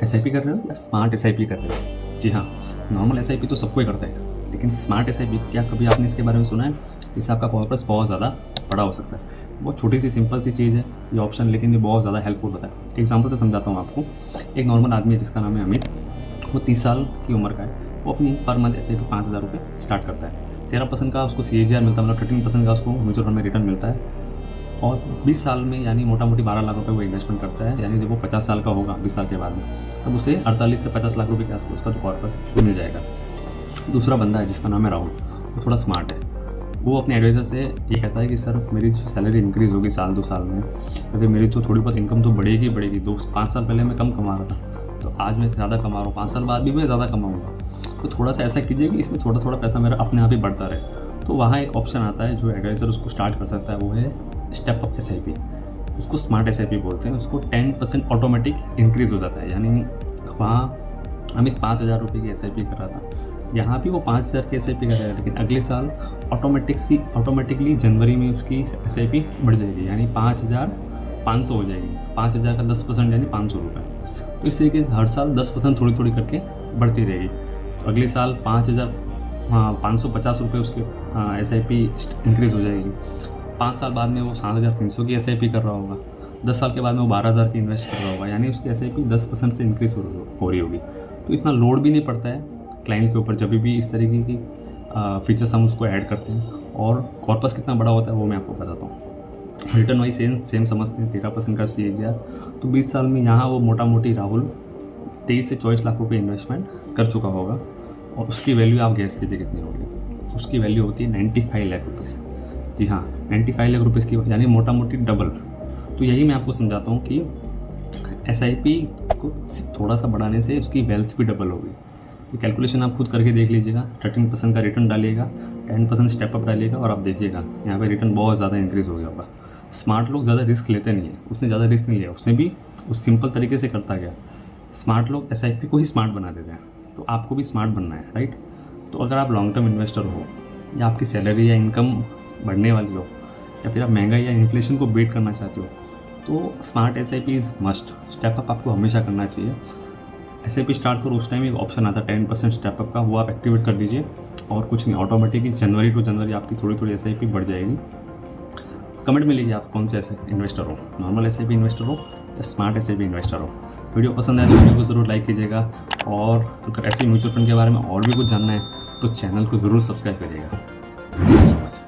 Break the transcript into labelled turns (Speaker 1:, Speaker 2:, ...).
Speaker 1: SIP कर रहे हो या स्मार्ट SIP कर रहे हो? जी हाँ, नॉर्मल SIP तो सबको ही करता है, लेकिन स्मार्ट SIP क्या कभी आपने इसके बारे में सुना है? इससे आपका पर्पस बहुत ज़्यादा बड़ा हो सकता है। बहुत छोटी सी सिंपल सी चीज़ है ये ऑप्शन, लेकिन ये बहुत ज़्यादा हेल्पफुल होता है। एग्जाम्पल से समझाता हूँ आपको। एक नॉर्मल आदमी है जिसका नाम है अमित, वो 30 साल की उम्र का है। वो अपनी पर मंथ SIP 5,000 रुपये स्टार्ट करता है। 13% का उसको CAGR मिलता है, मतलब 13% का उसको म्यूचुअल फंड में रिटर्न मिलता है। और 20 साल में यानी मोटा मोटी 12 लाख रुपए वो इन्वेस्टमेंट करता है। यानी जब वो 50 साल का होगा 20 साल के बाद में, तब उसे 48 से 50 लाख रुपए के आसपास उसका जो कॉर्पस है वो मिल जाएगा। दूसरा बंदा है जिसका नाम है राहुल, वो थोड़ा स्मार्ट है। वो अपने एडवाइज़र से ये कहता है कि सर मेरी जो सैलरी इंक्रीज़ होगी साल 2 साल में, या फिर मेरी तो थोड़ी बहुत इनकम तो बढ़ेगी 2-5 साल पहले मैं कम कमा रहा था, तो आज मैं ज़्यादा कमा रहा हूँ, 5 साल बाद भी मैं ज़्यादा कमाऊँगा। तो थोड़ा सा ऐसा कीजिए कि इसमें थोड़ा थोड़ा पैसा मेरा अपने आप ही बढ़ता रहे। तो वहाँ एक ऑप्शन आता है जो एडवाइज़र उसको स्टार्ट कर सकता है, वो है स्टेप अप SIP। उसको स्मार्ट SIP बोलते हैं। उसको 10% ऑटोमेटिक इंक्रीज़ हो जाता है। यानी वहाँ अमित 5,000 रुपये की SIP कर रहा था, यहाँ भी वो 5,000 की SIP कर रहा है, लेकिन अगले साल ऑटोमेटिकली जनवरी में उसकी SIP बढ़ जाएगी, यानी 5,500 हो जाएगी। 5,000 का 10% यानी 500 रुपये। तो इस तरीके से हर साल 10% थोड़ी थोड़ी करके बढ़ती रहेगी। तो अगले साल 5,550 रुपये उसके SIP इंक्रीज़ हो जाएगी। 5 साल बाद में वो 7,300 की SIP कर रहा होगा। 10 साल के बाद में वो 12,000 की इन्वेस्ट कर रहा होगा, यानी उसकी SIP 10% से इंक्रीज़ हो रही होगी। तो इतना लोड भी नहीं पड़ता है क्लाइंट के ऊपर जब भी इस तरीके की फीचर्स हम उसको ऐड करते हैं। और कॉर्पस कितना बड़ा होता है वो मैं आपको बताता हूँ। रिटर्न वाइज सेम समझते हैं, 13% का CAGR। तो 20 साल में यहाँ वो मोटा मोटी राहुल 23 से 24 लाख रुपये इन्वेस्टमेंट कर चुका होगा। और उसकी वैल्यू आप गैस कीजिए कितनी होगी। उसकी वैल्यू होती है 95 लाख रुपीज़। जी हाँ, 95 लाख रुपीज़ की, यानी मोटा मोटी डबल। तो यही मैं आपको समझाता हूँ कि SIP को थोड़ा सा बढ़ाने से उसकी वेल्थ भी डबल होगी। ये कैलकुलेशन आप खुद करके देख लीजिएगा। 13% का रिटर्न डालिएगा, 10% स्टेप अप डालिएगा, और आप देखिएगा यहाँ पे रिटर्न बहुत ज़्यादा इंक्रीज़ हो गया होगा। स्मार्ट लोग ज़्यादा रिस्क लेते नहीं है, उसने ज़्यादा रिस्क नहीं लिया, उसने भी उस सिंपल तरीके से करता गया। स्मार्ट लोग SIP को ही स्मार्ट बना देते हैं। तो आपको भी स्मार्ट बनना है, राइट। तो अगर आप लॉन्ग टर्म इन्वेस्टर हो, या आपकी सैलरी या इनकम बढ़ने वाली हो, या फिर आप महंगाई या इन्फ्लेशन को बीट करना चाहते हो, तो smart SIP is must. Step up आपको हमेशा करना चाहिए। SIP स्टार्ट करो, उस टाइम एक ऑप्शन आता है 10% स्टेप अप का, वो आप एक्टिवेट कर दीजिए। और कुछ नहीं, ऑटोमेटिकली जनवरी टू जनवरी आपकी थोड़ी थोड़ी SIP बढ़ जाएगी। कमेंट में लीजिए आप कौन से इन्वेस्टर हो, नॉर्मल SIP इन्वेस्टर हो या स्मार्ट SIP इन्वेस्टर हो। वीडियो पसंद आए तो वीडियो को ज़रूर लाइक कीजिएगा। और अगर ऐसे म्यूचुअल फंड के बारे में और भी कुछ जानना है तो चैनल को ज़रूर सब्सक्राइब करिएगा।